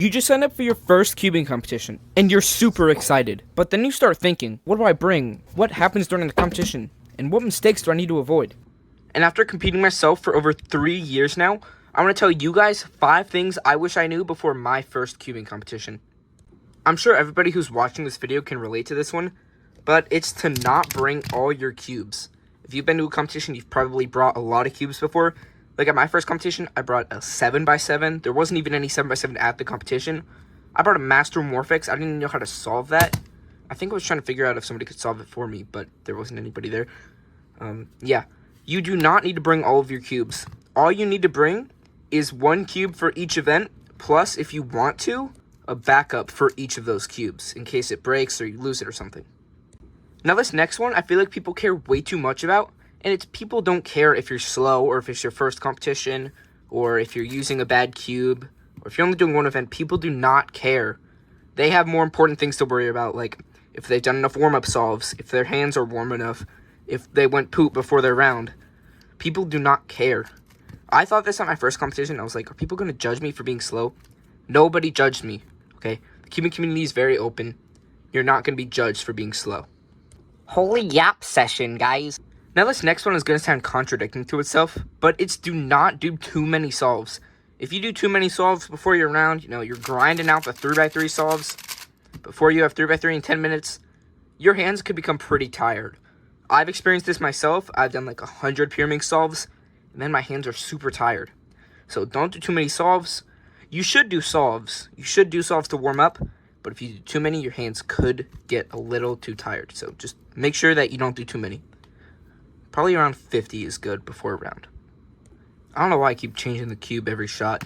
You just signed up for your first cubing competition, and you're super excited. But then you start thinking, what do I bring? What happens during the competition? And what mistakes do I need to avoid? And after competing myself for over 3 years now, I want to tell you guys 5 things I wish I knew before my first cubing competition. I'm sure everybody who's watching this video can relate to this one, but it's to not bring all your cubes. If you've been to a competition, you've probably brought a lot of cubes before. Like at my first competition, I brought a 7x7. There wasn't even any 7x7 at the competition. I brought a Master Morphix. I didn't even know how to solve that. I think I was trying to figure out if somebody could solve it for me, but there wasn't anybody there. Yeah, you do not need to bring all of your cubes. All you need to bring is 1 cube for each event, plus, if you want to, a backup for each of those cubes in case it breaks or you lose it or something. Now this next one, I feel like people care way too much about. And it's people don't care if you're slow or if it's your first competition or if you're using a bad cube or if you're only doing one event. People do not care. They have more important things to worry about, like if they've done enough warm-up solves, if their hands are warm enough, if they went poop before their round. People do not care. I thought this at my first competition. I was like, are people going to judge me for being slow? Nobody judged me, okay? The cubing community is very open. You're not going to be judged for being slow. Holy yap session, guys. Now this next one is going to sound contradicting to itself, but it's do not do too many solves. If you do too many solves before your round, you're grinding out the 3x3 solves. Before you have 3x3 in 10 minutes, your hands could become pretty tired. I've experienced this myself. I've done like 100 pyramid solves, and then my hands are super tired. So don't do too many solves. You should do solves. You should do solves to warm up, but if you do too many, your hands could get a little too tired. So just make sure that you don't do too many. Probably around 50 is good before a round. I don't know why I keep changing the cube every shot.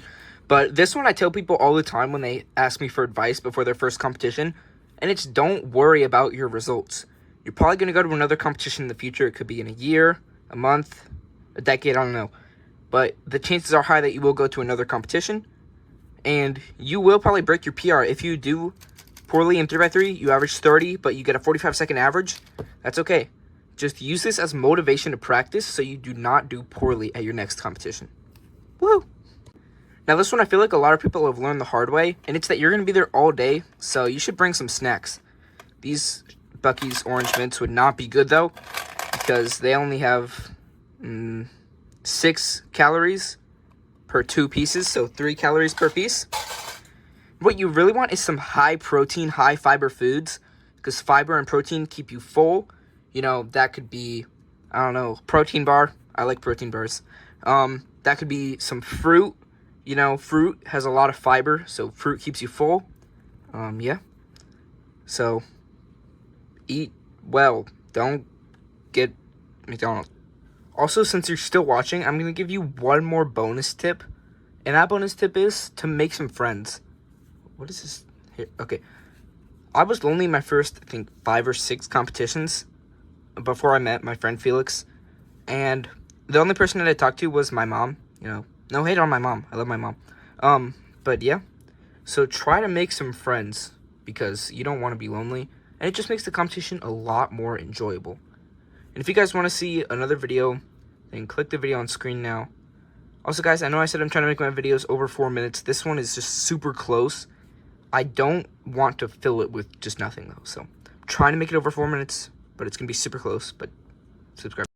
But this one I tell people all the time when they ask me for advice before their first competition. And it's don't worry about your results. You're probably going to go to another competition in the future. It could be in a year, a month, a decade, I don't know. But the chances are high that you will go to another competition. And you will probably break your PR. If you do poorly in 3x3, you average 30, but you get a 45-second average, that's okay. Just use this as motivation to practice so you do not do poorly at your next competition. Woo! Now this one I feel like a lot of people have learned the hard way, and it's that you're going to be there all day, so you should bring some snacks. These Buc-ee's Orange Mints would not be good though, because they only have 6 calories per 2 pieces, so 3 calories per piece. What you really want is some high protein, high fiber foods, because fiber and protein keep you full. That could be, I don't know, protein bar. I like protein bars. That could be some fruit. Fruit has a lot of fiber, so fruit keeps you full. Yeah. So, eat well. Don't get McDonald's. Also, since you're still watching, I'm going to give you one more bonus tip. And that bonus tip is to make some friends. What is this? Here, okay. I was lonely in my first, I think, 5 or 6 competitions before I met my friend Felix, and the only person that I talked to was my mom. No hate on my mom. I love my mom. But yeah, so try to make some friends because you don't want to be lonely, and it just makes the competition a lot more enjoyable. And if you guys want to see another video, then click the video on screen now. Also, guys, I know I said I'm trying to make my videos over 4 minutes. This one is just super close. I don't want to fill it with just nothing though, so I'm trying to make it over 4 minutes. But it's going to be super close, but subscribe.